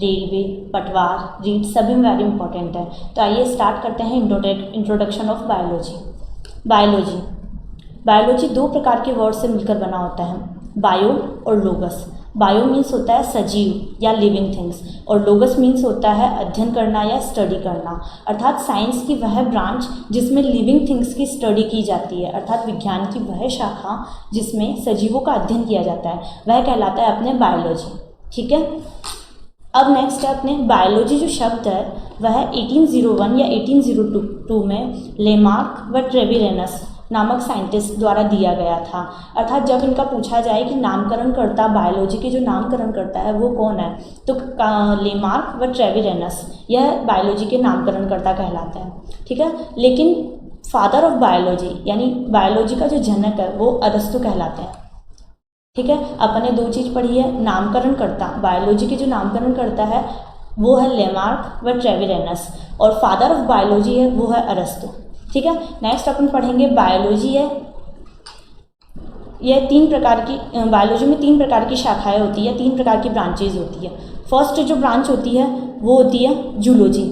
Railway, पटवार, रीढ़ सभी वेरी इंपॉर्टेंट है। तो आइए स्टार्ट करते हैं इंट्रोडक्शन ऑफ बायोलॉजी। बायोलॉजी दो प्रकार के वर्ड से मिलकर बना होता है, बायो और लोगस। बायो मीन्स होता है सजीव या लिविंग थिंग्स, और लोगस मीन्स होता है अध्ययन करना या स्टडी करना, अर्थात साइंस की वह ब्रांच जिसमें लिविंग थिंग्स की स्टडी की जाती है, अर्थात विज्ञान की वह शाखा जिसमें सजीवों का अध्ययन किया जाता है, वह कहलाता है अपने बायोलॉजी। ठीक है, अब नेक्स्ट है अपने बायोलॉजी जो शब्द है वह 1801 या 1802 में लेमार्क व ट्रेविरेनस नामक साइंटिस्ट द्वारा दिया गया था। अर्थात जब इनका पूछा जाए कि नामकरणकर्ता बायोलॉजी के जो नामकरणकर्ता है वो कौन है, तो लेमार्क व ट्रेविरेनस यह बायोलॉजी के नामकरणकर्ता कहलाते हैं। ठीक है, लेकिन फादर ऑफ बायोलॉजी यानी बायोलॉजी का जो जनक है वो अरस्तु कहलाते हैं। ठीक है, अपन ने दो चीज़ पढ़ी है, नामकरणकर्ता बायोलॉजी के जो नामकरणकर्ता है वो है लेमार्क व ट्रेविरेनस, और फादर ऑफ बायोलॉजी है वो है अरस्तु। ठीक है, नेक्स्ट अपन पढ़ेंगे बायोलॉजी है, यह तीन प्रकार की, बायोलॉजी में तीन प्रकार की शाखाएं होती है, तीन प्रकार की ब्रांचेज होती है। फर्स्ट जो ब्रांच होती है वो होती है जूलॉजी,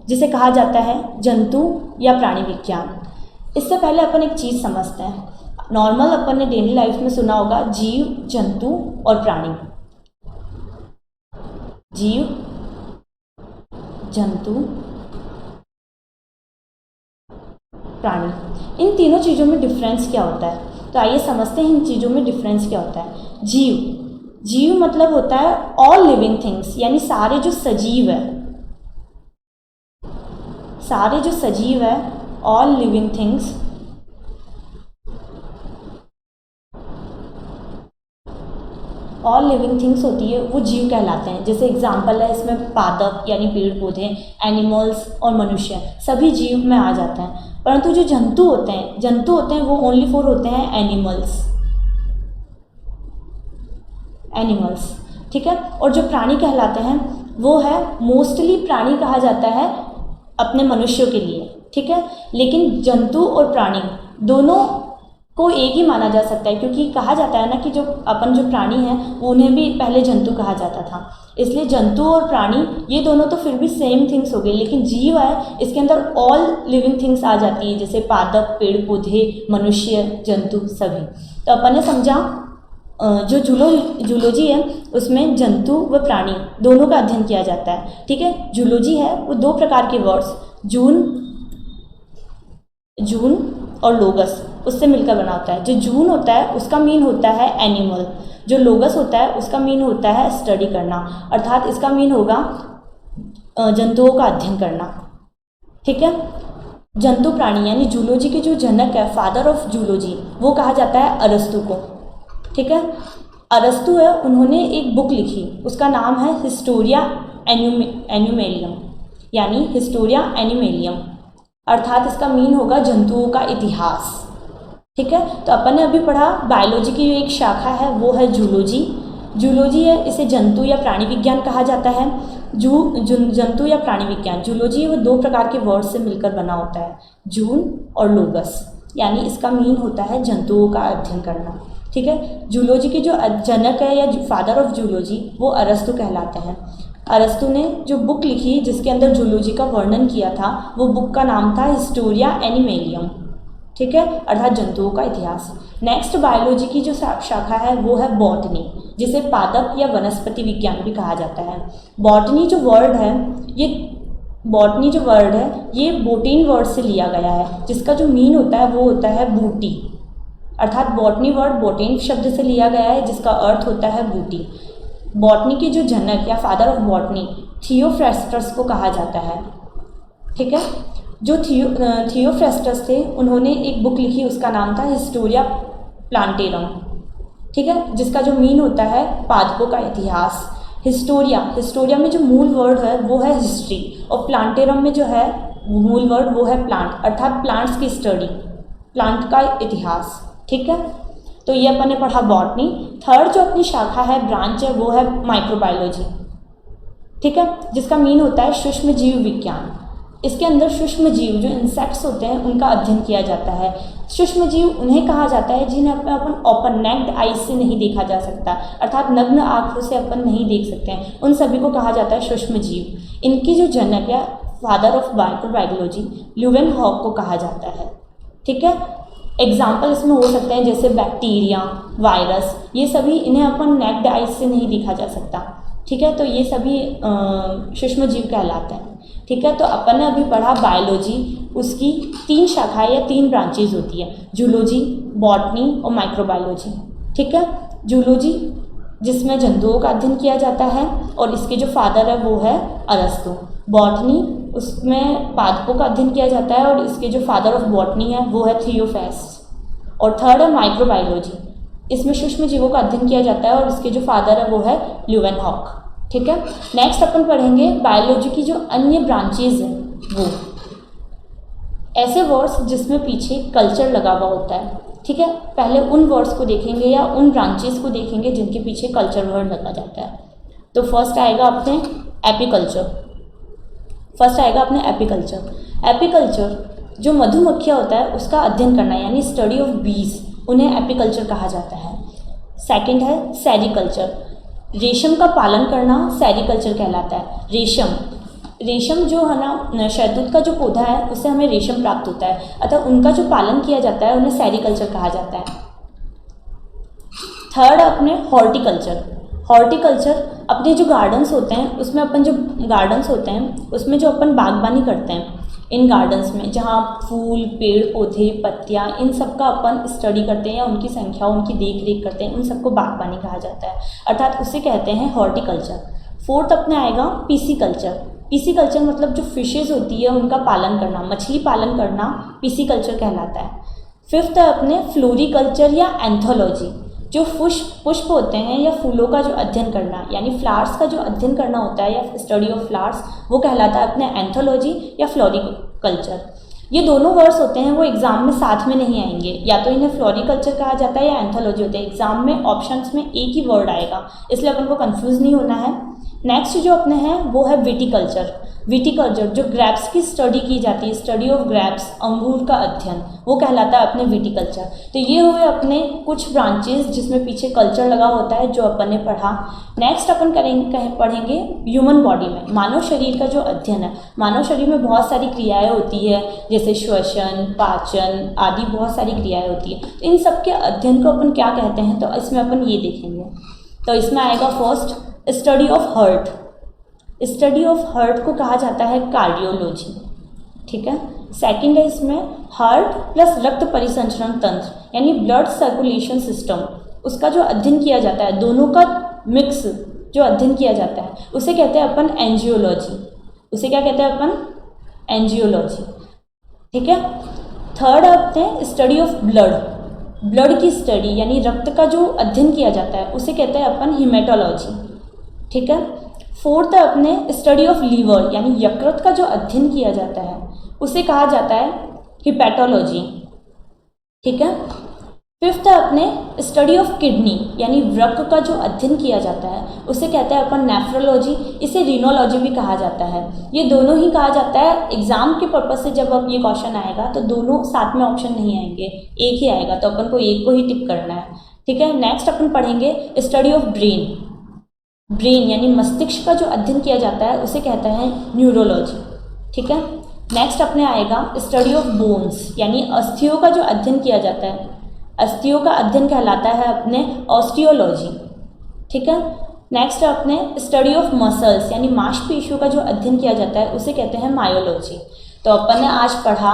जिसे कहा जाता है जंतु या प्राणी विज्ञान। इससे पहले अपन एक चीज़ समझते हैं, नॉर्मल अपन ने डेली लाइफ में सुना होगा जीव, जंतु और प्राणी। जीव, जंतु, प्राणी, इन तीनों चीज़ों में डिफरेंस क्या होता है, तो आइए समझते हैं इन चीज़ों में डिफरेंस क्या होता है। जीव मतलब होता है ऑल लिविंग थिंग्स, यानी सारे जो सजीव है, सारे जो सजीव है, all living things, all living things होती है वो जीव कहलाते हैं। जैसे एग्जाम्पल है इसमें पादप यानी पेड़ पौधे, एनिमल्स और मनुष्य सभी जीव में आ जाते हैं। परंतु जो जंतु होते हैं वो ओनली फॉर होते हैं एनिमल्स। ठीक है, और जो प्राणी कहलाते हैं वो है मोस्टली प्राणी कहा जाता है अपने मनुष्यों के लिए। ठीक है, लेकिन जंतु और प्राणी दोनों को एक ही माना जा सकता है, क्योंकि कहा जाता है ना कि जो प्राणी हैं उन्हें भी पहले जंतु कहा जाता था, इसलिए जंतु और प्राणी ये दोनों तो फिर भी सेम थिंग्स हो गए, लेकिन जीव है इसके अंदर ऑल लिविंग थिंग्स आ जाती है, जैसे पादप, पेड़ पौधे, मनुष्य, जंतु सभी। तो अपन ने समझा जो जूलॉजी है उसमें जंतु व प्राणी दोनों का अध्ययन किया जाता है। ठीक है, जूलॉजी है वो दो प्रकार के वर्ड्स जून और लोगस उससे मिलकर बना होता है। जो जून होता है उसका मीन होता है एनिमल, जो लोगस होता है उसका मीन होता है स्टडी करना, अर्थात इसका मीन होगा जंतुओं का अध्ययन करना। ठीक है, जंतु प्राणी यानी जूलॉजी के जो जनक है, फादर ऑफ जूलॉजी, वो कहा जाता है अरस्तु को। ठीक है, अरस्तु है, उन्होंने एक बुक लिखी, उसका नाम है हिस्टोरिया एनिमेलियम, यानी हिस्टोरिया एनिमेलियम, अर्थात इसका मीन होगा जंतुओं का इतिहास। ठीक है, तो अपन ने अभी पढ़ा बायोलॉजी की जो एक शाखा है वो है जूलॉजी है, इसे जंतु या प्राणी विज्ञान कहा जाता है। जंतु या प्राणी विज्ञान, जूलॉजी वो दो प्रकार के वर्ड से मिलकर बना होता है, जून और लोगस, यानी इसका मीन होता है जंतुओं का अध्ययन करना। ठीक है, जूलॉजी के जो जनक है या फादर ऑफ जूलॉजी वो अरस्तु कहलाते हैं। अरस्तु ने जो बुक लिखी जिसके अंदर जूलॉजी का वर्णन किया था वो बुक का नाम था हिस्टोरिया एनिमेलियम। ठीक है, अर्थात जंतुओं का इतिहास। नेक्स्ट बायोलॉजी की जो शाखा है वो है बॉटनी, जिसे पादप या वनस्पति विज्ञान भी कहा जाता है। बॉटनी जो वर्ड है ये बोटीन वर्ड से लिया गया है, जिसका जो मीन होता है वो होता है बूटी, अर्थात बॉटनी वर्ड बोटेन शब्द से लिया गया है जिसका अर्थ होता है बूटी। बॉटनी के जो जनक या फादर ऑफ बॉटनी थियोफ्रेस्टस को कहा जाता है। ठीक है, जो थियोफ्रेस्टस थे उन्होंने एक बुक लिखी, उसका नाम था हिस्टोरिया प्लांटेरम। ठीक है, जिसका जो मीन होता है पादपों का इतिहास। हिस्टोरिया में जो मूल वर्ड है वो है हिस्ट्री, और प्लांटेरम में जो है मूल वर्ड वो है प्लांट, अर्थात प्लांट्स की स्टडी, प्लांट का इतिहास। ठीक है, तो ये अपन ने पढ़ा बॉटनी। थर्ड जो अपनी शाखा है, ब्रांच है, वो है माइक्रोबायोलॉजी। ठीक है, जिसका मीन होता है सूक्ष्म जीव विज्ञान। इसके अंदर सूक्ष्म जीव जो इंसेक्ट्स होते हैं उनका अध्ययन किया जाता है। सूक्ष्म जीव उन्हें कहा जाता है जिन्हें अपन ओपन नेक्ड आइज से नहीं देखा जा सकता, अर्थात नग्न आँखों से अपन नहीं देख सकते हैं, उन सभी को कहा जाता है सूक्ष्म जीव। इनकी जो जनक या फादर ऑफ माइक्रोबायोलॉजी ल्यूवेनहॉक को कहा जाता है। ठीक है, एग्जाम्पल इसमें हो सकते हैं जैसे बैक्टीरिया, वायरस, ये सभी इन्हें अपन नेक्ड आइज से नहीं देखा जा सकता। ठीक है, तो ये सभी सूक्ष्म जीव कहलाते हैं। ठीक है, तो अपन ने अभी पढ़ा बायोलॉजी, उसकी 3 शाखाएं या 3 ब्रांचेज होती है, जूलॉजी, बॉटनी और माइक्रोबायोलॉजी। ठीक है, जूलॉजी जिसमें जंतुओं का अध्ययन किया जाता है और इसके जो फादर है वो है अरस्तु। बॉटनी उसमें पादपों का अध्ययन किया जाता है और इसके जो फादर ऑफ बॉटनी है वो है थियोफेस्ट। और थर्ड है माइक्रोबायोलॉजी, इसमें सूक्ष्म जीवों का अध्ययन किया जाता है और इसके जो फादर है वो है ल्यूवेनहॉक। ठीक है, नेक्स्ट अपन पढ़ेंगे बायोलॉजी की जो अन्य ब्रांचेज हैं, वो ऐसे वर्ड्स जिसमें पीछे कल्चर लगा हुआ होता है। ठीक है, पहले उन वर्ड्स को देखेंगे या उन ब्रांचेस को देखेंगे जिनके पीछे कल्चर वर्ड लगा जाता है। तो फर्स्ट आएगा अपने एपीकल्चर। एपीकल्चर जो मधुमक्खियाँ होता है उसका अध्ययन करना, यानी स्टडी ऑफ बीज, उन्हें एपीकल्चर कहा जाता है। सेकंड है सेरिकल्चर, रेशम का पालन करना सेरिकल्चर कहलाता है। रेशम जो है ना, शहतूत का जो पौधा है उससे हमें रेशम प्राप्त होता है, अतः उनका जो पालन किया जाता है उन्हें सेरिकल्चर कहा जाता है। थर्ड अपने हॉर्टिकल्चर अपने जो गार्डन्स होते हैं उसमें अपन उसमें जो अपन बागबानी करते हैं, इन गार्डन्स में जहाँ फूल, पेड़ पौधे, पत्तियाँ, इन सब का अपन स्टडी करते हैं या उनकी संख्या, उनकी देख रेख करते हैं, उन सबको बागबानी कहा जाता है, अर्थात उसे कहते हैं हॉर्टिकल्चर। फोर्थ अपने आएगा पीसीकल्चर मतलब जो फिशेज होती है उनका पालन करना, मछली पालन करना पीसीकल्चर कहलाता है। फिफ्थ है अपने फ्लोरिकल्चर या एंथोलॉजी, जो पुष्प होते हैं या फूलों का जो अध्ययन करना, यानी फ्लावर्स का जो अध्ययन करना होता है या स्टडी ऑफ फ्लावर्स, वो कहलाता है अपने एंथोलॉजी या फ्लोरिकल्चर। ये दोनों वर्ड्स होते हैं वो एग्जाम में साथ में नहीं आएंगे, या तो इन्हें फ्लोरिकल्चर कहा जाता है या एंथोलॉजी होते हैं। एग्जाम में ऑप्शंस में एक ही वर्ड आएगा, इसलिए अपन को कंफ्यूज नहीं होना है। नेक्स्ट जो अपने हैं वो है विटिकल्चर जो ग्रेप्स की स्टडी की जाती है, स्टडी ऑफ ग्रेप्स, अंगूर का अध्ययन, वो कहलाता है अपने विटिकल्चर। तो ये हुए अपने कुछ ब्रांचेस जिसमें पीछे कल्चर लगा होता है जो अपन ने पढ़ा। नेक्स्ट अपन पढ़ेंगे ह्यूमन बॉडी में मानव शरीर का जो अध्ययन है। मानव शरीर में बहुत सारी क्रियाएं होती है, जैसे श्वसन, पाचन आदि बहुत सारी क्रियाएं होती है। तो इन सब के अध्ययन को अपन क्या कहते हैं, तो इसमें अपन ये देखेंगे। तो इसमें आएगा फर्स्ट स्टडी ऑफ हार्ट को कहा जाता है कार्डियोलॉजी। ठीक है, सेकंड है इसमें हार्ट प्लस रक्त परिसंचरण तंत्र यानी ब्लड सर्कुलेशन सिस्टम, उसका जो अध्ययन किया जाता है, दोनों का मिक्स जो अध्ययन किया जाता है उसे कहते हैं अपन एंजियोलॉजी। उसे क्या कहते हैं अपन? एंजियोलॉजी। ठीक है, थर्ड आते हैं स्टडी ऑफ ब्लड की स्टडी यानी रक्त का जो अध्ययन किया जाता है उसे कहते हैं अपन हिमेटोलॉजी। ठीक है, फोर्थ है अपने स्टडी ऑफ लीवर यानी यकृत का जो अध्ययन किया जाता है उसे कहा जाता है हिपैटोलॉजी। ठीक है, फिफ्थ है अपने स्टडी ऑफ किडनी यानी वृक्क का जो अध्ययन किया जाता है उसे कहते हैं अपन नेफ्रोलॉजी, इसे रीनोलॉजी भी कहा जाता है। ये दोनों ही कहा जाता है। एग्जाम के पर्पज से जब अब ये क्वेश्चन आएगा तो दोनों साथ में ऑप्शन नहीं आएंगे, एक ही आएगा, तो अपन को एक को ही टिक करना है। ठीक है, नेक्स्ट अपन पढ़ेंगे स्टडी ऑफ ब्रेन यानी मस्तिष्क का जो अध्ययन किया जाता है उसे कहते हैं न्यूरोलॉजी। ठीक है, नेक्स्ट अपने आएगा स्टडी ऑफ बोन्स यानी अस्थियों का जो अध्ययन किया जाता है, अस्थियों का अध्ययन कहलाता है अपने ऑस्टियोलॉजी। ठीक है, नेक्स्ट अपने स्टडी ऑफ मसल्स यानी मांसपेशियों का जो अध्ययन किया जाता है उसे कहते हैं मायोलॉजी। तो अपन ने आज पढ़ा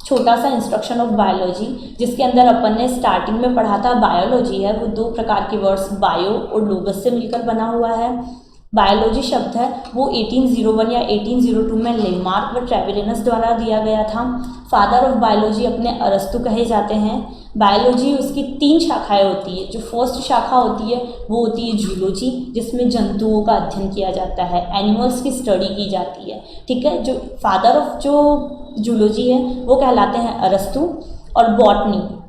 छोटा सा इंस्ट्रक्शन ऑफ बायोलॉजी, जिसके अंदर अपन ने स्टार्टिंग में पढ़ा था बायोलॉजी है वो 2 प्रकार के वर्ड्स बायो और लोगस से मिलकर बना हुआ है। बायोलॉजी शब्द है वो 1801 या 1802 में लेमार्क व ट्रेवेलिनस द्वारा दिया गया था। फादर ऑफ बायोलॉजी अपने अरस्तु कहे जाते हैं। बायोलॉजी उसकी 3 शाखाएं होती है। जो फर्स्ट शाखा होती है वो होती है जूलॉजी, जिसमें जंतुओं का अध्ययन किया जाता है, एनिमल्स की स्टडी की जाती है। ठीक है, जो फादर ऑफ जो जूलॉजी है वो कहलाते हैं अरस्तु। और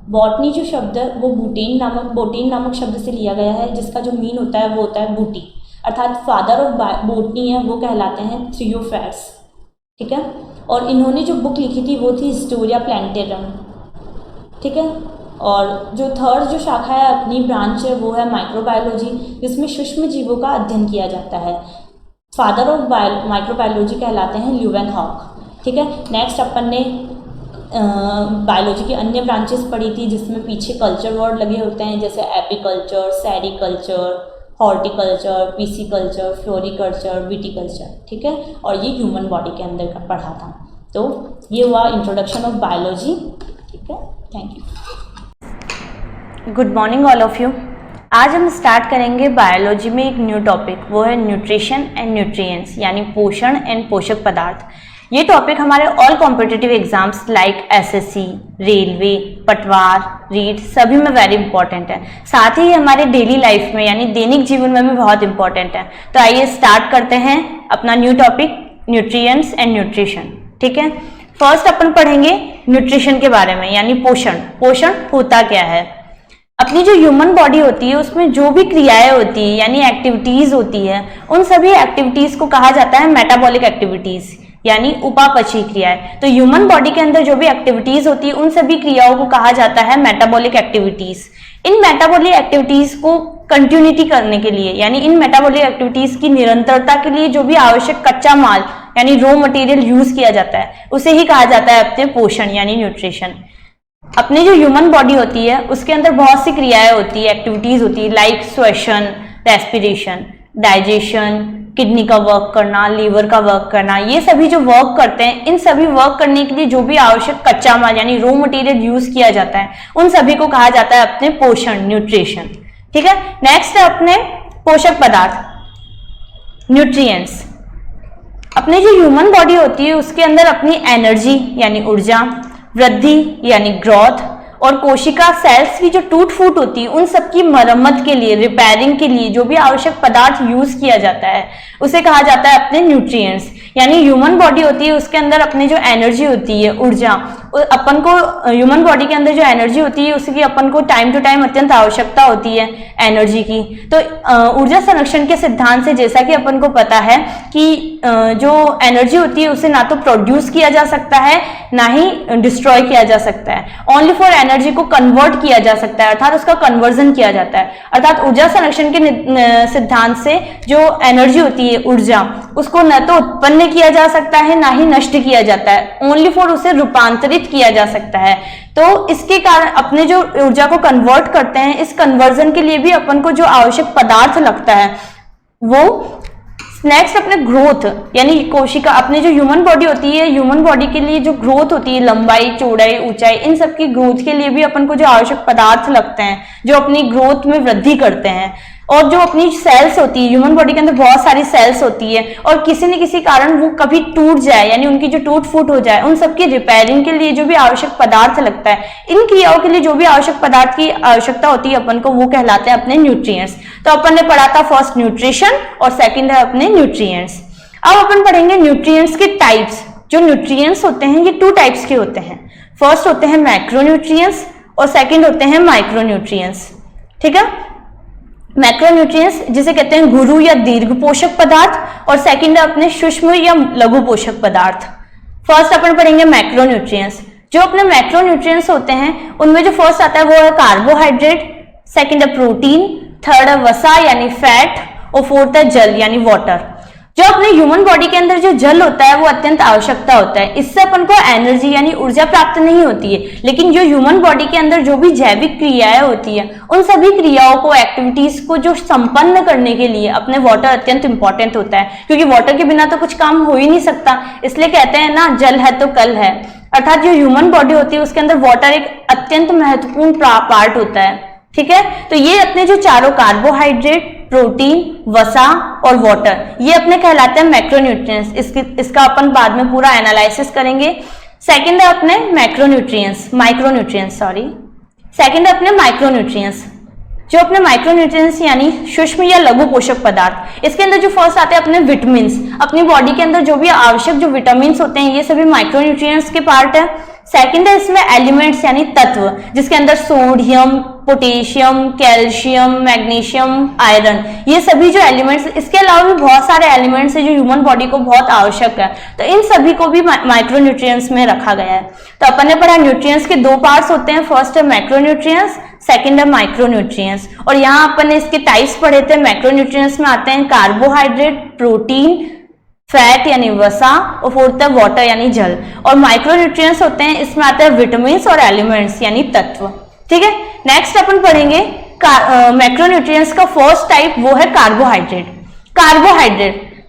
बॉटनी जो शब्द है वो बोटेन नामक शब्द से लिया गया है, जिसका जो मीन होता है वो होता है बूटी, अर्थात फादर ऑफ बोटनी है वो कहलाते हैं थियोफेस्ट। ठीक है, और इन्होंने जो बुक लिखी थी वो थी हिस्टोरिया प्लांटेरम, ठीक है। और जो थर्ड जो शाखा है अपनी ब्रांच है वो है माइक्रोबायोलॉजी, जिसमें सूक्ष्म जीवों का अध्ययन किया जाता है। फादर ऑफ माइक्रोबायोलॉजी कहलाते हैं ल्यूवेनहॉक, ठीक है। नेक्स्ट अपन ने बायोलॉजी की अन्य ब्रांचेस पढ़ी थी, जिसमें पीछे कल्चर वर्ड लगे होते हैं, जैसे apiculture, sericulture, horticulture, pisciculture, floriculture, viticulture, ठीक है। और ये ह्यूमन बॉडी के अंदर का पढ़ा था। तो ये हुआ इंट्रोडक्शन ऑफ बायोलॉजी, ठीक है। Thank you. Good morning all of you. आज हम स्टार्ट करेंगे बायोलॉजी में एक न्यू टॉपिक, वो है न्यूट्रिशन एंड न्यूट्रिएंट्स, यानी पोषण एंड पोषक पदार्थ। ये टॉपिक हमारे all competitive exams like SSC, railway, पटवार, रीट सभी में वेरी इंपॉर्टेंट है। साथ ही हमारे डेली लाइफ में यानी दैनिक जीवन में भी बहुत इंपॉर्टेंट है। तो आइए स्टार्ट करते हैं अपना new topic nutrients and nutrition, ठीक है। फर्स्ट अपन पढ़ेंगे न्यूट्रिशन के बारे में, यानी पोषण। पोषण होता क्या है? अपनी जो ह्यूमन बॉडी होती है उसमें जो भी क्रियाएं होती है यानी एक्टिविटीज होती है, उन सभी एक्टिविटीज को कहा जाता है मेटाबॉलिक एक्टिविटीज, यानी उपापचयी क्रियाएं। तो ह्यूमन बॉडी के अंदर जो भी एक्टिविटीज होती है उन सभी क्रियाओं को कहा जाता है मेटाबॉलिक एक्टिविटीज। इन मेटाबॉलिक एक्टिविटीज को कंटिन्यूटी करने के लिए यानी इन मेटाबॉलिक एक्टिविटीज की निरंतरता के लिए जो भी आवश्यक कच्चा माल यानी रॉ मटेरियल यूज किया जाता है उसे ही कहा जाता है अपने पोषण यानी न्यूट्रिशन। अपनी जो ह्यूमन बॉडी होती है उसके अंदर बहुत सी क्रियाएं होती है, एक्टिविटीज होती है, लाइक श्वसन, रेस्पिरेशन, डाइजेशन, किडनी का वर्क करना, लीवर का वर्क करना। ये सभी जो वर्क करते हैं, इन सभी वर्क करने के लिए जो भी आवश्यक कच्चा माल यानी रॉ मटेरियल यूज किया जाता है उन सभी को कहा जाता है अपने पोषण न्यूट्रिशन, ठीक है। नेक्स्ट है अपने पोषक पदार्थ न्यूट्रिएंट्स। अपनी जो ह्यूमन बॉडी होती है उसके अंदर अपनी एनर्जी यानी ऊर्जा, वृद्धि यानी ग्रोथ और कोशिका सेल्स की जो टूट फूट होती है उन सबकी मरम्मत के लिए, रिपेयरिंग के लिए जो भी आवश्यक पदार्थ यूज किया जाता है उसे कहा जाता है अपने न्यूट्रिएंट्स। यानी ह्यूमन बॉडी होती है उसके अंदर अपनी जो एनर्जी होती है, ऊर्जा, अपन को ह्यूमन बॉडी के अंदर जो एनर्जी होती है उसकी अपन को टाइम टू टाइम अत्यंत आवश्यकता होती है एनर्जी की। तो ऊर्जा संरक्षण के सिद्धांत से जैसा कि अपन को पता है कि जो एनर्जी होती है उसे ना तो प्रोड्यूस किया जा सकता है ना ही डिस्ट्रॉय किया जा सकता है, ओनली फॉर एनर्जी को कन्वर्ट किया जा सकता है, अर्थात उसका कन्वर्जन किया जाता है। अर्थात ऊर्जा संरक्षण के सिद्धांत से जो एनर्जी होती है ऊर्जा, उसको न तो उत्पन्न किया जा सकता है ना ही नष्ट किया जाता है, ओनली फॉर उसे रूपांतरित किया जा सकता है। तो इसके कारण अपने जो ऊर्जा को कन्वर्ट करते हैं, इस कन्वर्जन के लिए भी अपन को जो आवश्यक पदार्थ लगता है वो। नेक्स्ट अपने ग्रोथ यानी कोशिका, अपनी जो ह्यूमन बॉडी होती है, ह्यूमन बॉडी के लिए जो ग्रोथ होती है, लंबाई, चौड़ाई, ऊंचाई, इन सब की ग्रोथ के लिए भी अपन को जो आवश्यक पदार्थ लगते हैं जो अपनी ग्रोथ में वृद्धि करते हैं। और जो अपनी सेल्स होती है, ह्यूमन बॉडी के अंदर बहुत सारी सेल्स होती है और किसी न किसी कारण वो कभी टूट जाए यानी उनकी जो टूट फूट हो जाए, उन सबकी रिपेयरिंग के लिए जो भी आवश्यक पदार्थ लगता है, इन क्रियाओं के लिए जो भी आवश्यक पदार्थ की आवश्यकता होती है अपन को, वो कहलाते हैं अपने न्यूट्रिएंट्स। तो अपन ने पढ़ा था फर्स्ट न्यूट्रिशन और सेकेंड है अपने न्यूट्रिएंट्स। अब अपन पढ़ेंगे न्यूट्रिएंट्स के टाइप्स। जो न्यूट्रिएंट्स होते हैं ये 2 टाइप्स के होते हैं। फर्स्ट होते हैं मैक्रोन्यूट्रिएंट्स और सेकेंड होते हैं माइक्रोन्यूट्रिएंट्स, ठीक है। मैक्रोन्यूट्रिएंट्स जिसे कहते हैं गुरु या दीर्घ पोषक पदार्थ, और सेकंड है अपने सूक्ष्म या लघु पोषक पदार्थ। फर्स्ट अपन पढ़ेंगे मैक्रोन्यूट्रिएंट्स। जो अपने मैक्रोन्यूट्रिएंट्स होते हैं उनमें जो फर्स्ट आता है वो है कार्बोहाइड्रेट, सेकंड है प्रोटीन, थर्ड है वसा यानी फैट और फोर्थ है जल यानी वाटर। जो अपने ह्यूमन बॉडी के अंदर जो जल होता है वो अत्यंत आवश्यकता होता है, इससे अपन को एनर्जी यानी ऊर्जा प्राप्त नहीं होती है। लेकिन जो ह्यूमन बॉडी के अंदर जो भी जैविक क्रियाएं होती है उन सभी क्रियाओं को, एक्टिविटीज को जो संपन्न करने के लिए अपने वाटर अत्यंत इंपॉर्टेंट होता है, क्योंकि वाटर के बिना तो कुछ काम हो ही नहीं सकता। इसलिए कहते हैं ना, जल है तो कल है। अर्थात जो ह्यूमन बॉडी होती है उसके अंदर वाटर एक अत्यंत महत्वपूर्ण पार्ट होता है, ठीक है। तो ये अपने जो चारों कार्बोहाइड्रेट, प्रोटीन, वसा और वाटर, ये अपने कहलाते हैं मैक्रोन्यूट्रिएंट्स। इसका अपन बाद में पूरा एनालिसिस करेंगे। सेकंड है अपने माइक्रोन्यूट्रिएंट्स सेकंड है अपने माइक्रोन्यूट्रिएंट्स। जो अपने माइक्रोन्यूट्रिएंट्स यानी सूक्ष्म या लघु पोषक पदार्थ, इसके अंदर जो फर्स्ट आते हैं अपने विटामिन्स। अपनी बॉडी के अंदर जो भी आवश्यक जो विटामिन्स होते हैं ये सभी माइक्रोन्यूट्रिएंट्स के पार्ट है। सेकंड है इसमें एलिमेंट्स यानी तत्व, जिसके अंदर sodium, potassium, calcium, magnesium, iron, ये सभी जो एलिमेंट्स, इसके अलावा भी बहुत सारे एलिमेंट्स हैं जो ह्यूमन बॉडी को बहुत आवश्यक है, तो इन सभी को भी माइक्रोन्यूट्रिएंट्स में रखा गया है। तो अपन ने पढ़ा न्यूट्रिएंट्स के दो पार्ट्स होते हैं, फर्स्ट है मैक्रोन्यूट्रिएंट्स, सेकंड है माइक्रोन्यूट्रिएंट्स। और यहाँ अपन ने इसके टाइप्स पढ़े थे। मैक्रोन्यूट्रिएंट्स में आते हैं कार्बोहाइड्रेट, प्रोटीन, फैट यानी वसा, और फोर्थ है वाटर यानी जल। और माइक्रोन्यूट्रिएंट्स होते हैं, इसमें आते हैं विटामिन्स और एलिमेंट्स यानी तत्व। ठीक है, नेक्स्ट अपन पढ़ेंगे मैक्रोन्यूट्रिएंट्स का फर्स्ट टाइप, वो है कार्बोहाइड्रेट।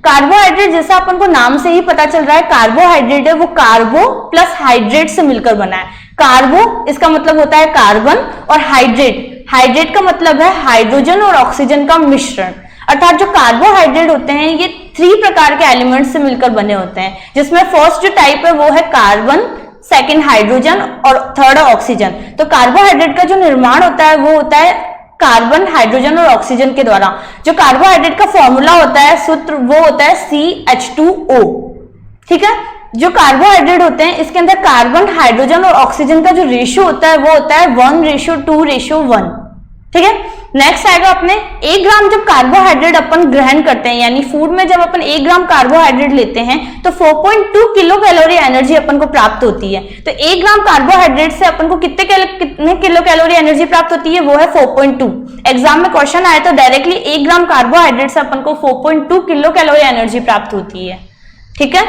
कार्बोहाइड्रेट जैसा अपन को नाम से ही पता चल रहा है, कार्बोहाइड्रेट है वो कार्बो प्लस हाइड्रेट से मिलकर बना है। कार्बो इसका मतलब होता है कार्बन, और हाइड्रेट का मतलब है हाइड्रोजन और ऑक्सीजन का मिश्रण। अर्थात जो कार्बोहाइड्रेट होते हैं ये 3 प्रकार के एलिमेंट्स से मिलकर बने होते हैं, जिसमें फर्स्ट जो टाइप है वो है कार्बन, सेकंड हाइड्रोजन और थर्ड ऑक्सीजन। तो कार्बोहाइड्रेट का जो निर्माण होता है वो होता है कार्बन, हाइड्रोजन और ऑक्सीजन के द्वारा। जो कार्बोहाइड्रेट का फॉर्मूला होता है, सूत्र, वो होता है CH2O। ठीक है, जो कार्बोहाइड्रेट होते हैं इसके अंदर कार्बन, हाइड्रोजन और ऑक्सीजन का जो रेशियो होता है वो होता है 1:2:1। ठीक है, नेक्स्ट आएगा अपने 1 ग्राम जब कार्बोहाइड्रेट अपन ग्रहण करते हैं, यानी फूड में जब अपन 1 ग्राम कार्बोहाइड्रेट लेते हैं तो 4.2 किलो कैलोरी एनर्जी अपन को प्राप्त होती है। तो 1 ग्राम कार्बोहाइड्रेट से अपन को कितने किलो कैलोरी एनर्जी प्राप्त होती है, वो है 4.2। एग्जाम में क्वेश्चन आए तो डायरेक्टली 1 ग्राम कार्बोहाइड्रेट से अपन को 4.2 किलो कैलोरी एनर्जी प्राप्त होती है। ठीक है,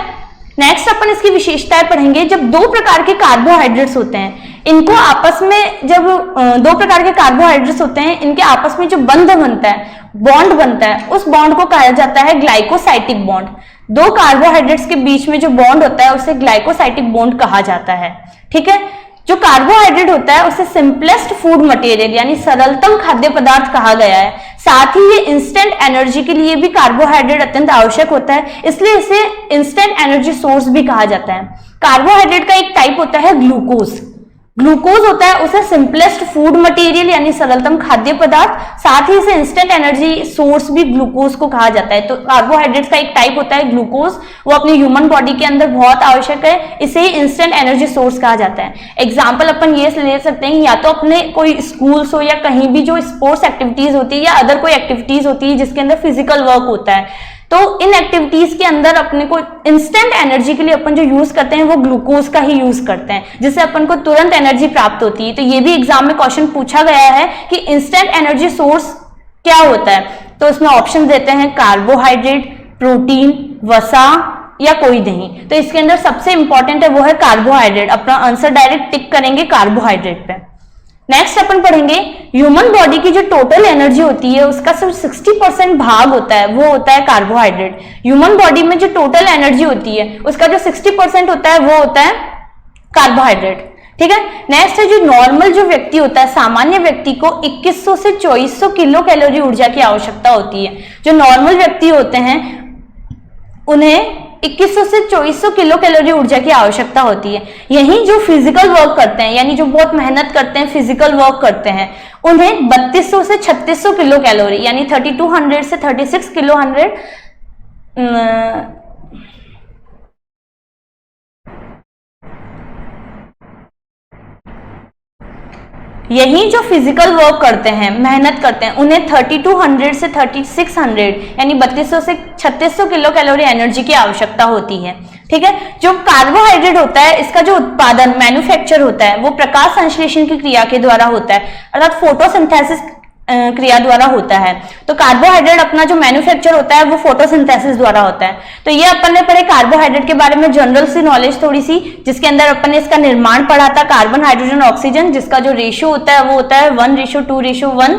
नेक्स्ट अपन इसकी विशेषताएं पढ़ेंगे। जब 2 प्रकार के कार्बोहाइड्रेट्स होते हैं, इनको आपस में, जब 2 प्रकार के कार्बोहाइड्रेट्स होते हैं, इनके आपस में जो बंध बनता है, बॉन्ड बनता है, उस बॉन्ड को कहा जाता है ग्लाइकोसाइटिक बॉन्ड। 2 कार्बोहाइड्रेट्स के बीच में जो बॉन्ड होता है उसे ग्लाइकोसाइटिक बॉन्ड कहा जाता है। ठीक है, जो कार्बोहाइड्रेट होता है उसे सिंपलेस्ट फूड मटेरियल यानी सरलतम खाद्य पदार्थ कहा गया है। साथ ही ये इंस्टेंट एनर्जी के लिए भी कार्बोहाइड्रेट अत्यंत आवश्यक होता है, इसलिए इसे इंस्टेंट एनर्जी सोर्स भी कहा जाता है। कार्बोहाइड्रेट का एक टाइप होता है ग्लूकोज। ग्लूकोज होता है उसे सिंपलेस्ट फूड मटेरियल यानी सरलतम खाद्य पदार्थ, साथ ही इसे इंस्टेंट एनर्जी सोर्स भी ग्लूकोज को कहा जाता है। तो कार्बोहाइड्रेट्स का एक टाइप होता है ग्लूकोज, वो अपनी ह्यूमन बॉडी के अंदर बहुत आवश्यक है, इसे ही इंस्टेंट एनर्जी सोर्स कहा जाता है। एग्जाम्पल अपन ये ले सकते हैं, या तो अपने कोई स्कूल्स हो या कहीं भी जो स्पोर्ट्स एक्टिविटीज होती है या अदर कोई एक्टिविटीज होती है जिसके अंदर फिजिकल वर्क होता है, तो इन एक्टिविटीज के अंदर अपने को इंस्टेंट एनर्जी के लिए अपन जो यूज करते हैं वो ग्लूकोज का ही यूज करते हैं, जिससे अपन को तुरंत एनर्जी प्राप्त होती है। तो ये भी एग्जाम में क्वेश्चन पूछा गया है कि इंस्टेंट एनर्जी सोर्स क्या होता है, तो इसमें ऑप्शन देते हैं कार्बोहाइड्रेट, प्रोटीन, वसा या कोई नहीं। तो इसके अंदर सबसे इंपॉर्टेंट है वो है कार्बोहाइड्रेट। अपना आंसर डायरेक्ट टिक करेंगे कार्बोहाइड्रेट पे। नेक्स्ट अपन पढ़ेंगे ह्यूमन बॉडी की जो टोटल एनर्जी होती है उसका सिर्फ 60% भाग होता है, वो होता है कार्बोहाइड्रेट। ह्यूमन बॉडी में जो टोटल एनर्जी होती है उसका जो 60% होता है वो होता है कार्बोहाइड्रेट। ठीक है, नेक्स्ट है जो नॉर्मल जो व्यक्ति होता है, सामान्य व्यक्ति को 2100 से 2400 किलो कैलोरी ऊर्जा की आवश्यकता होती है। जो नॉर्मल व्यक्ति होते हैं उन्हें 2100 से 2400 किलो कैलोरी ऊर्जा की आवश्यकता होती है। यही जो फिजिकल वर्क करते हैं, यानी जो बहुत मेहनत करते हैं, फिजिकल वर्क करते हैं, उन्हें 3200 से 3600 किलो कैलोरी यानी 3200 से 36 किलो 100 यही जो फिजिकल वर्क करते हैं, मेहनत करते हैं, उन्हें 3200 से 3600 यानी 3200 से 3600 किलो कैलोरी एनर्जी की आवश्यकता होती है। ठीक है, जो कार्बोहाइड्रेट होता है इसका जो उत्पादन, मैन्युफैक्चर होता है वो प्रकाश संश्लेषण की क्रिया के द्वारा होता है, अर्थात फोटोसिंथेसिस क्रिया द्वारा होता है। तो कार्बोहाइड्रेट अपना जो मैन्युफैक्चर होता है वो फोटोसिंथेसिस द्वारा होता है। तो ये अपन ने पढ़े कार्बोहाइड्रेट के बारे में जनरल सी नॉलेज थोड़ी सी, जिसके अंदर अपन ने इसका निर्माण पढ़ा था, कार्बन, हाइड्रोजन, ऑक्सीजन, जिसका जो रेशियो होता है वो होता है 1:2:1।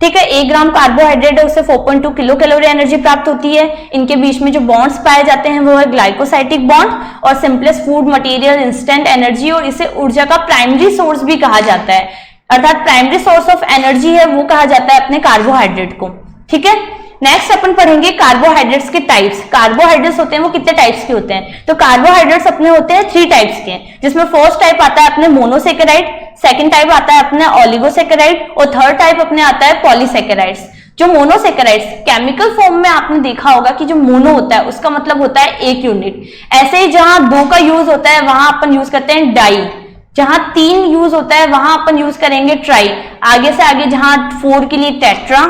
ठीक है, 1 ग्राम कार्बोहाइड्रेट है उससे 4.2 किलो कैलोरी एनर्जी प्राप्त होती है। इनके बीच में जो बॉन्ड्स पाए जाते हैं वो है ग्लाइकोसाइटिक बॉन्ड और simplest food material, instant energy, और इसे ऊर्जा का प्राइमरी सोर्स भी कहा जाता है, अर्थात प्राइमरी सोर्स ऑफ एनर्जी है वो कहा जाता है अपने कार्बोहाइड्रेट को। ठीक है, नेक्स्ट अपन पढ़ेंगे कार्बोहाइड्रेट्स के टाइप्स। कार्बोहाइड्रेट्स होते हैं वो कितने टाइप्स के होते हैं, तो कार्बोहाइड्रेट्स अपने होते हैं 3 टाइप्स के, जिसमें फर्स्ट टाइप आता है अपने मोनोसेकेराइड, सेकंड टाइप आता है अपने ऑलिगोसेकेराइड और थर्ड टाइप अपने आता है पॉलीसेकेराइड्स। जो मोनोसेकेराइड्स केमिकल फॉर्म में आपने देखा होगा कि जो मोनो होता है उसका मतलब होता है 1 यूनिट। ऐसे ही जहां 2 का यूज होता है वहां अपन यूज करते हैं डाई, जहां 3 यूज होता है वहां अपन यूज करेंगे ट्राई, आगे से आगे जहां 4 के लिए टेट्रा,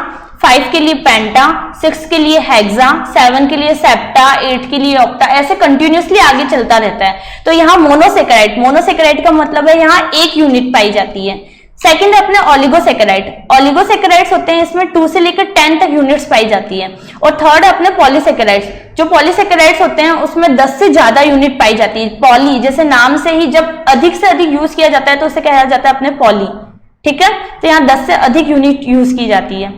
5 के लिए पेंटा, 6 के लिए हेक्सा, 7 के लिए सेप्टा, 8 के लिए ऑक्टा, ऐसे कंटिन्यूअसली आगे चलता रहता है। तो यहाँ मोनोसेकेराइड, मोनोसेकेराइड का मतलब है यहाँ एक यूनिट पाई जाती है। सेकंड है अपने ऑलिगोसेकेराइड, ऑलिगोसेकेराइड्स होते हैं इसमें 2 से लेकर 10 तक यूनिट्स पाई जाती है। और थर्ड है अपने पॉलीसेकेराइड्स, जो पॉलीसेकेराइड्स होते हैं उसमें 10 से ज्यादा यूनिट पाई जाती है। पॉली जैसे नाम से ही जब अधिक से अधिक यूज किया जाता है तो उसे कहा जाता है अपने पॉली, ठीक है। तो यहाँ 10 से अधिक यूनिट यूज की जाती है।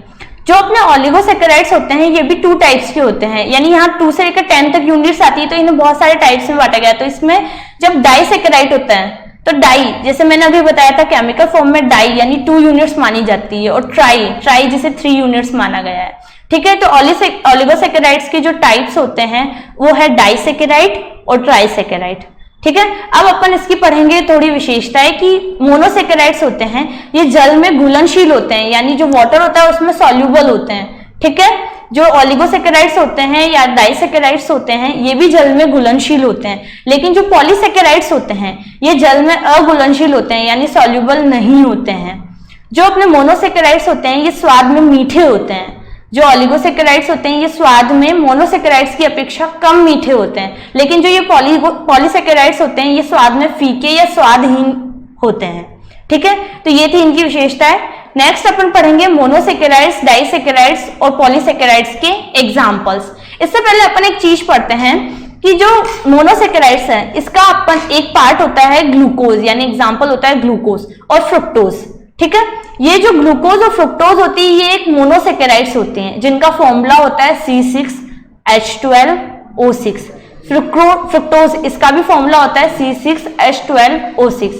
जो अपने ऑलिगोसेकेराइड्स होते हैं ये भी 2 टाइप्स के होते हैं, यानी यहाँ 2 से लेकर 10 तक यूनिट्स आती है, तो इन्हें बहुत सारे टाइप्स में बांटा गया। तो इसमें जब डाइसेकेराइड होता है तो डाई, जैसे मैंने अभी बताया था केमिकल फॉर्म में डाई यानी 2 यूनिट्स मानी जाती है, और ट्राई जिसे 3 यूनिट्स माना गया है, ठीक है। तो ऑलिगोसेकेराइड्स के जो टाइप्स होते हैं वो है डाइसेकेराइड और ट्राइसेकेराइड, ठीक है। अब अपन इसकी पढ़ेंगे थोड़ी विशेषताएं कि मोनोसेकेराइड्स होते हैं ये जल में घुलनशील होते हैं, यानी जो वाटर होता है उसमें सॉल्युबल होते हैं, ठीक है। जो ऑलिगोसेकेराइड्स होते हैं या डाइसेकेराइड्स होते हैं ये भी जल में घुलनशील होते हैं, लेकिन जो पॉलीसेकेराइड्स होते हैं ये जल में अघुलनशील होते हैं, यानी सॉल्युबल नहीं होते हैं। जो अपने मोनोसेकेराइड्स होते हैं ये स्वाद में मीठे होते हैं, जो ऑलिगोसेकेराइड्स होते हैं ये स्वाद में मोनोसेकेराइड्स की अपेक्षा कम मीठे होते हैं, लेकिन जो ये पॉलीसेकेराइड्स होते हैं ये स्वाद में फीके या स्वादहीन होते हैं, ठीक है। तो ये थी इनकी विशेषताएं। नेक्स्ट अपन पढ़ेंगे मोनोसेकेराइड्स, डाइसेकेराइड्स और पॉलीसेकेराइड्स के एग्जाम्पल्स। इससे पहले अपन एक चीज पढ़ते हैं कि जो मोनोसेकेराइड्स है इसका अपन एक पार्ट होता है ग्लूकोज, यानी एग्जाम्पल होता है ग्लूकोज और फ्रुक्टोज, ठीक है। ये जो ग्लूकोज और फ्रुक्टोज होती है ये एक मोनोसेकेराइड्स होते हैं जिनका फॉर्मूला होता है C6H12O6। फ्रुक्टोज इसका भी फॉर्मूला होता है C6H12O6।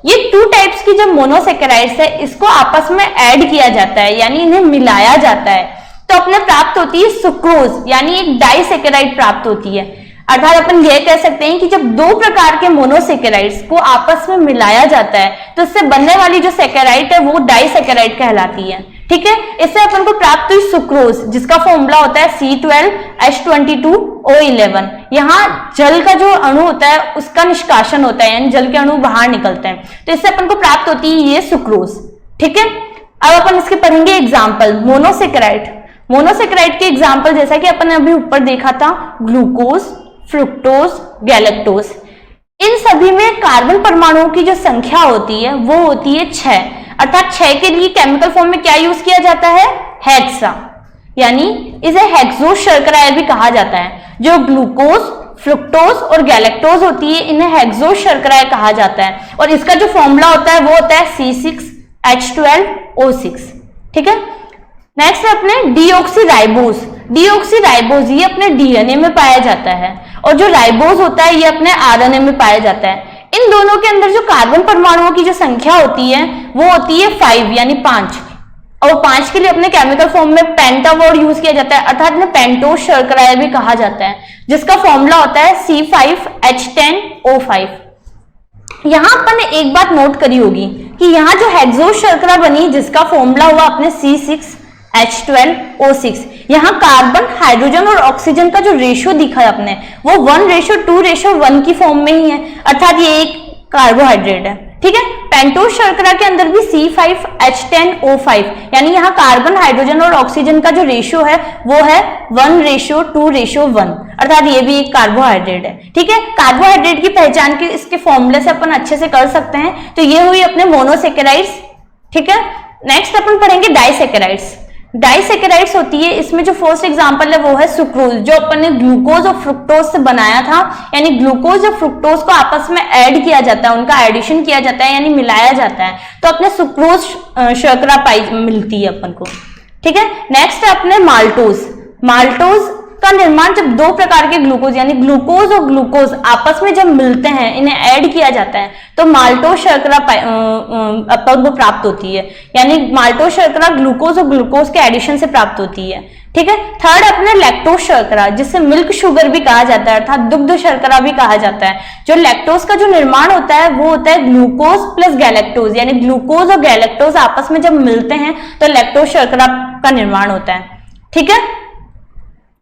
ये 2 टाइप्स की जब मोनोसेकेराइड्स है इसको आपस में ऐड किया जाता है, यानी इन्हें मिलाया जाता है, तो अपने प्राप्त होती है सुक्रोज, यानी एक डाइसेकेराइड प्राप्त होती है। अर्थात अपन यह कह सकते हैं कि जब 2 प्रकार के मोनोसेकेराइड्स को आपस में मिलाया जाता है तो इससे बनने वाली जो सेकेराइड है वो डाइसेकेराइड कहलाती है, ठीक है। इससे अपन को प्राप्त हुई सुक्रोज जिसका फॉर्मूला होता है C12H22O11। यहाँ जल का जो अणु होता है उसका निष्कासन होता है, यानी जल के अणु बाहर निकलते हैं, तो इससे अपन को प्राप्त होती है ये सुक्रोज, ठीक है। अब अपन इसके पढ़ेंगे एग्जाम्पल। मोनोसेकेराइड के एग्जाम्पल जैसा कि अपन ने अभी ऊपर देखा था ग्लूकोज, फ्रुक्टोज, गैलेक्टोज, इन सभी में कार्बन परमाणुओं की जो संख्या होती है वो होती है 6, अर्थात 6 के लिए केमिकल फॉर्म में क्या यूज किया जाता है हेक्सा, यानी इसे हेक्सो शर्करा भी कहा जाता है। जो ग्लूकोज, फ्रुक्टोज और गैलेक्टोज होती है इन्हें हेक्सो शर्करा कहा जाता है, और इसका जो फॉर्मूला होता है वो होता है C6H12O6, ठीक है। नेक्स्ट है अपने डीऑक्सीराइबोज। डीऑक्सीराइबोज ये अपने डीएनए में पाया जाता है, और जो राइबोज होता है ये अपने आरएनए में पाया जाता है। इन दोनों के अंदर जो कार्बन परमाणुओं की जो संख्या होती है वो होती है 5, यानी 5, और 5 के लिए अपने केमिकल फॉर्म में पेंटा वर्ड यूज किया जाता है, अर्थात इन्हें पेंटोज शर्करा भी कहा जाता है, जिसका फॉर्मूला होता है C5H10O5। यहां अपन ने एक बात नोट करी होगी कि यहाँ जो हेक्सो शर्करा बनी जिसका फॉर्मूला हुआ अपने C6H12O6, यहाँ कार्बन, हाइड्रोजन और ऑक्सीजन का जो रेशियो दिखा है अपने वो 1:2:1 की फॉर्म में ही है, अर्थात ये एक कार्बोहाइड्रेट है, ठीक है। पेंटोज शर्करा के अंदर भी C5H10O5, यानी यहाँ कार्बन, हाइड्रोजन और ऑक्सीजन का जो रेशियो है वो है 1:2:1, अर्थात ये भी एक कार्बोहाइड्रेट है, ठीक है। कार्बोहाइड्रेट की पहचान के इसके फॉर्मूले से अपन अच्छे से कर सकते हैं। तो ये हुई अपने मोनोसेकेराइड्स, ठीक है। नेक्स्ट अपन पढ़ेंगे डाइसेकेराइड्स। डाइसेकेराइड्स होती है, इसमें जो फर्स्ट एग्जांपल है वो है सुक्रोज, जो अपन ने ग्लूकोज और फ्रुक्टोज से बनाया था, यानी ग्लूकोज और फ्रुक्टोज को आपस में ऐड किया जाता है, उनका एडिशन किया जाता है, यानी मिलाया जाता है, तो अपने सुक्रोज शर्करा पाई मिलती है अपन को, ठीक है। नेक्स्ट है अपने माल्टोज। माल्टोज का निर्माण जब 2 प्रकार के ग्लूकोज यानी ग्लूकोज और ग्लूकोज आपस में जब मिलते हैं, इन्हें ऐड किया जाता है, तो माल्टोज शर्करा अपन को प्राप्त होती है, यानी माल्टोज शर्करा ग्लूकोज और ग्लूकोज के एडिशन से प्राप्त होती है, ठीक है। थर्ड अपने लैक्टोज शर्करा, जिसे मिल्क शुगर भी कहा जाता है, अर्थात दुग्ध शर्करा भी कहा जाता है। जो लैक्टोज का जो निर्माण होता है वो होता है ग्लूकोज प्लस गैलेक्टोज, यानी ग्लूकोज और गैलेक्टोज आपस में जब मिलते हैं तो लैक्टोज शर्करा का निर्माण होता है, ठीक है।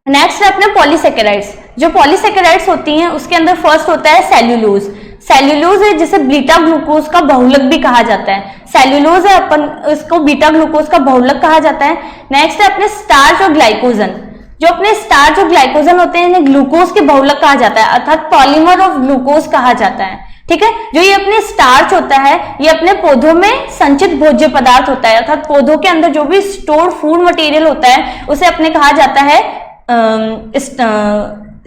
नेक्स्ट है अपने पॉलीसेकेराइड्स। जो पॉलीसेकेराइड्स होती हैं उसके अंदर फर्स्ट होता है सेल्यूलोज। सेल्यूलोज है जिसे बीटा ग्लूकोज का बहुलक भी कहा जाता है। सेल्यूलोज है, अपन इसको बीटा ग्लूकोज का बहुलक कहा जाता है। नेक्स्ट है अपने स्टार्च और ग्लाइकोजन। जो अपने स्टार्च और ग्लाइकोजन होते हैं इन्हें ग्लूकोज के बहुलक कहा जाता है, अर्थात पॉलीमर ऑफ ग्लूकोज कहा जाता है। ठीक है, जो ये अपने स्टार्च होता है ये अपने पौधों में संचित भोज्य पदार्थ होता है, अर्थात पौधों के अंदर जो भी स्टोर्ड फूड मटेरियल होता है उसे अपने कहा जाता है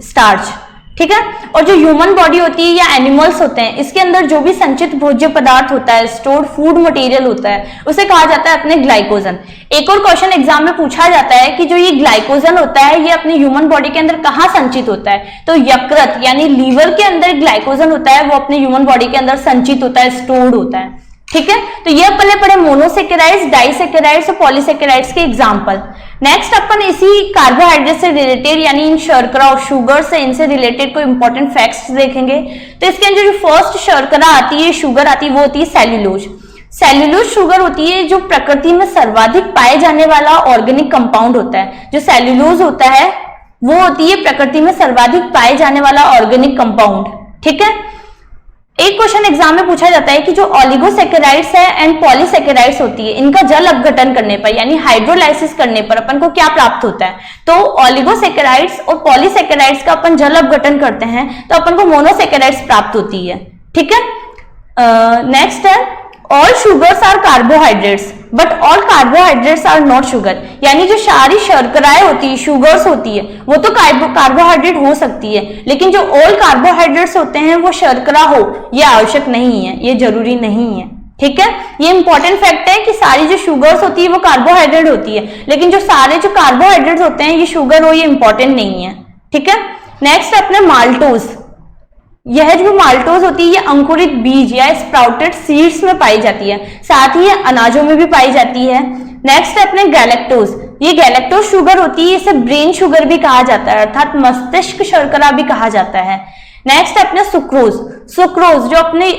स्टार्च। ठीक है, और जो ह्यूमन बॉडी होती है या एनिमल्स होते हैं इसके अंदर जो भी संचित भोज्य पदार्थ होता है, स्टोर्ड फूड मटेरियल होता है, उसे कहा जाता है अपने ग्लाइकोजन। एक और क्वेश्चन एग्जाम में पूछा जाता है कि जो ये ग्लाइकोजन होता है ये अपने ह्यूमन बॉडी के अंदर कहाँ संचित होता है, तो यकृत यानी लीवर के अंदर ग्लाइकोजन होता है वो अपने ह्यूमन बॉडी के अंदर संचित होता है, स्टोर्ड होता है। ठीक है, तो ये अपने पढ़े मोनोसेकेराइड्स, डाइसेकेराइड्स और पॉलीसेकेराइड्स के एग्जाम्पल। नेक्स्ट अपन इसी कार्बोहाइड्रेट से रिलेटेड यानी इन शर्करा और शुगर से इनसे रिलेटेड कोई इंपॉर्टेंट फैक्ट्स देखेंगे। तो इसके अंदर जो फर्स्ट शर्करा आती है, शुगर आती है, वो होती है सेल्यूलोज। सेल्यूलोज शुगर होती है जो प्रकृति में सर्वाधिक पाए जाने वाला ऑर्गेनिक कंपाउंड होता है। जो सेल्यूलोज होता है वो होती है प्रकृति में सर्वाधिक पाए जाने वाला ऑर्गेनिक कंपाउंड। ठीक है, एक क्वेश्चन एग्जाम में पूछा जाता है कि जो ऑलिगोसेकेराइड्स है एंड पॉलीसेकेराइड्स होती है इनका जल अपघटन करने पर यानी हाइड्रोलाइसिस करने पर अपन को क्या प्राप्त होता है, तो ऑलिगोसेकेराइड्स और पॉलीसेकेराइड्स का अपन जल अपघटन करते हैं तो अपन को मोनोसेकेराइड्स प्राप्त होती है। ठीक है, नेक्स्ट है all sugars are carbohydrates but all carbohydrates are not sugar, यानी जो सारी शर्कराएं होती है, शुगर्स होती है, वो तो कार्बोहाइड्रेट हो सकती है लेकिन जो ऑल कार्बोहाइड्रेट्स होते हैं वो शर्करा हो ये आवश्यक नहीं है, ये जरूरी नहीं है। ठीक है, ये इंपॉर्टेंट फैक्ट है कि सारी जो शुगर्स होती है वो कार्बोहाइड्रेट होती है लेकिन जो सारे जो कार्बोहाइड्रेट्स होते हैं ये शुगर हो ये इंपॉर्टेंट नहीं है। ठीक है, नेक्स्ट अपने माल्टोज। यह जो माल्टोज होती है ये अंकुरित बीज या स्प्राउटेड सीड्स में पाई जाती है, साथ ही अनाजों में भी पाई जाती है। नेक्स्ट है अपने गैलेक्टोज। ये गैलेक्टोज शुगर होती है, इसे ब्रेन शुगर भी कहा जाता है अर्थात मस्तिष्क शर्करा भी कहा जाता है। नेक्स्ट है अपने सुक्रोज। सुक्रोज जो अपने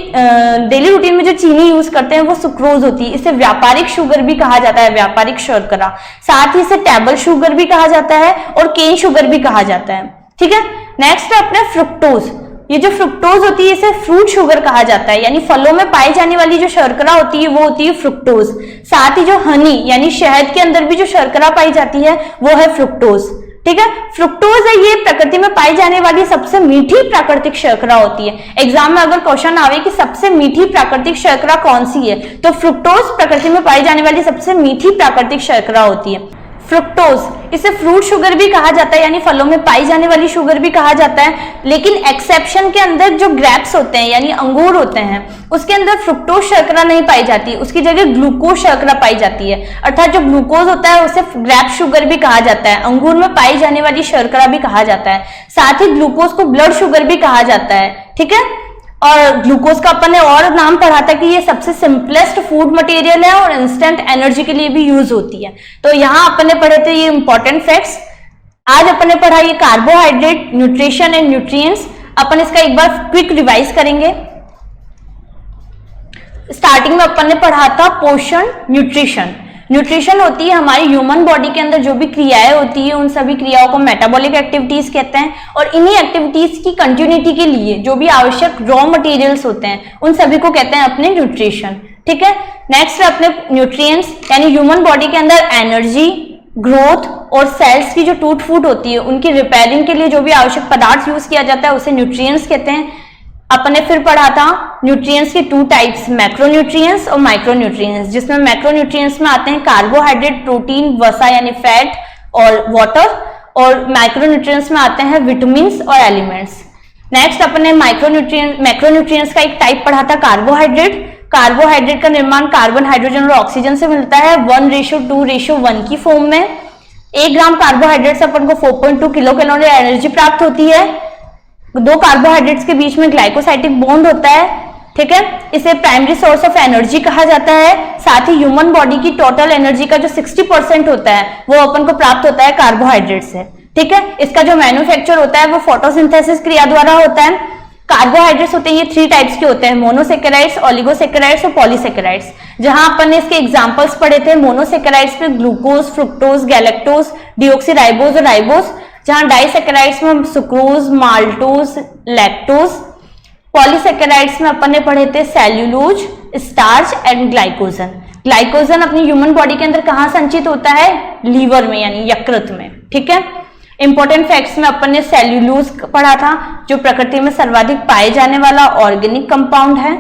डेली रूटीन में जो चीनी यूज करते हैं वो सुक्रोज होती है, इसे व्यापारिक शुगर भी कहा जाता है, व्यापारिक शर्करा। साथ ही इसे टेबल शुगर भी कहा जाता है और केन शुगर भी कहा जाता है। ठीक है, नेक्स्ट है अपने फ्रुक्टोज। ये जो फ्रुक्टोज होती है इसे फ्रूट शुगर कहा जाता है, यानी फलों में पाई जाने वाली जो शर्करा होती है वो होती है फ्रुक्टोज। साथ ही जो हनी यानी शहद के अंदर भी जो शर्करा पाई जाती है वो है फ्रुक्टोज। ठीक है, फ्रुक्टोज है ये प्रकृति में पाई जाने वाली सबसे मीठी प्राकृतिक शर्करा होती है। एग्जाम में अगर क्वेश्चन आवे कि सबसे मीठी प्राकृतिक शर्करा कौन सी है तो फ्रुक्टोज प्रकृति में पाई जाने वाली सबसे मीठी प्राकृतिक शर्करा होती है। फ्रुक्टोज इसे फ्रूट शुगर भी कहा जाता है, यानी फलों में पाई जाने वाली शुगर भी कहा जाता है, लेकिन एक्सेप्शन के अंदर जो ग्रेप्स होते हैं यानी अंगूर होते हैं उसके अंदर फ्रुक्टोज शर्करा नहीं पाई जाती, उसकी जगह ग्लूकोज शर्करा पाई जाती है। अर्थात जो ग्लूकोज होता है उसे ग्रेप शुगर भी कहा जाता है, अंगूर में पाई जाने वाली शर्करा भी कहा जाता है। साथ ही ग्लूकोज को ब्लड शुगर भी कहा जाता है। ठीक है, और ग्लूकोज का अपन ने और नाम पढ़ा था कि ये सबसे सिंपलेस्ट फूड मटेरियल है और इंस्टेंट एनर्जी के लिए भी यूज होती है। तो यहाँ अपन ने पढ़े थे ये इंपॉर्टेंट फैक्ट्स। आज अपन ने पढ़ा ये कार्बोहाइड्रेट, न्यूट्रिशन एंड न्यूट्रिएंट्स। अपन इसका एक बार क्विक रिवाइज करेंगे। स्टार्टिंग में अपन ने पढ़ा था पोषण, न्यूट्रिशन। न्यूट्रिशन होती है हमारी ह्यूमन बॉडी के अंदर जो भी क्रियाएं होती है उन सभी क्रियाओं को मेटाबॉलिक एक्टिविटीज कहते हैं, और इन्हीं एक्टिविटीज की कंटिन्यूटी के लिए जो भी आवश्यक रॉ मटेरियल्स होते हैं उन सभी को कहते हैं अपने न्यूट्रिशन। ठीक है, नेक्स्ट अपने न्यूट्रिएंट्स यानी ह्यूमन बॉडी के अंदर एनर्जी, ग्रोथ और सेल्स की जो टूट फूट होती है उनकी रिपेयरिंग के लिए जो भी आवश्यक पदार्थ यूज किया जाता है उसे न्यूट्रिएंट्स कहते हैं। अपन ने फिर पढ़ा था न्यूट्रिएंट्स के टू टाइप्स, मैक्रोन्यूट्रिएंट्स और माइक्रोन्यूट्रिएंट्स, जिसमें मैक्रोन्यूट्रिएंट्स में आते हैं कार्बोहाइड्रेट, प्रोटीन, वसा यानी फैट और वाटर, और माइक्रोन्यूट्रिएंट्स में आते हैं विटामिन्स और एलिमेंट्स। नेक्स्ट अपन ने मैक्रोन्यूट्रिएंट्स का एक टाइप पढ़ा था कार्बोहाइड्रेट। कार्बोहाइड्रेट का निर्माण कार्बन, हाइड्रोजन और ऑक्सीजन से मिलता है 1:2:1 की फॉर्म में। 1 ग्राम कार्बोहाइड्रेट से अपन को 4.2 किलो कैलोरी एनर्जी प्राप्त होती है। 2 कार्बोहाइड्रेट्स के बीच में ग्लाइकोसाइटिक बॉन्ड होता है। ठीक है, इसे प्राइमरी सोर्स ऑफ एनर्जी कहा जाता है। साथ ही ह्यूमन बॉडी की टोटल एनर्जी का जो 60% होता है वो अपन को प्राप्त होता है कार्बोहाइड्रेट से। ठीक है, इसका जो मैन्युफैक्चर होता है वो फोटोसिंथेसिस क्रिया द्वारा होता है। कार्बोहाइड्रेट्स होते हैं ये 3 टाइप्स के होते हैं, मोनोसेकेराइड्स, ओलिगोसेकेराइड्स और पॉलीसेकेराइड्स। जहां अपन ने इसके एग्जांपल्स पढ़े थे मोनोसेकेराइड्स में ग्लूकोज, फ्रुक्टोज, गैलेक्टोज, डिऑक्सीराइबोज और राइबोज। जहां डाइसेकेराइड्स में सुक्रोज, माल्टोज, लैक्टोज। पॉलीसेकेराइड्स में अपन ने पढ़े थे cellulose, starch and glycogen. Glycogen अपनी ह्यूमन बॉडी के अंदर कहाँ संचित होता है? लीवर में यानी यकृत में। ठीक है। इंपॉर्टेंट फैक्ट्स में अपन ने सेल्यूलोज पढ़ा था, जो प्रकृति में सर्वाधिक पाए जाने वाला ऑर्गेनिक कंपाउंड है।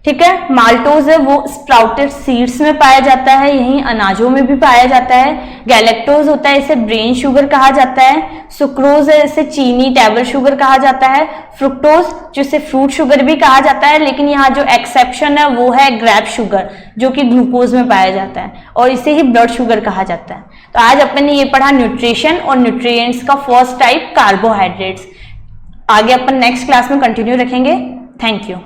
ठीक है। माल्टोज है वो स्प्राउटेड सीड्स में पाया जाता है, यही अनाजों में भी पाया जाता है। गैलेक्टोज होता है, इसे ब्रेन शुगर कहा जाता है। सुक्रोज है, इसे चीनी टेबल शुगर कहा जाता है। फ्रुक्टोज जिसे फ्रूट शुगर भी कहा जाता है, लेकिन यहाँ जो एक्सेप्शन है वो है ग्रेप शुगर, जो कि ग्लूकोज में पाया जाता है, और इसे ही ब्लड शुगर कहा जाता है। तो आज अपन ने ये पढ़ा न्यूट्रिशन और न्यूट्रिएंट्स का फर्स्ट टाइप कार्बोहाइड्रेट्स। आगे अपन नेक्स्ट क्लास में कंटिन्यू रखेंगे। Thank you.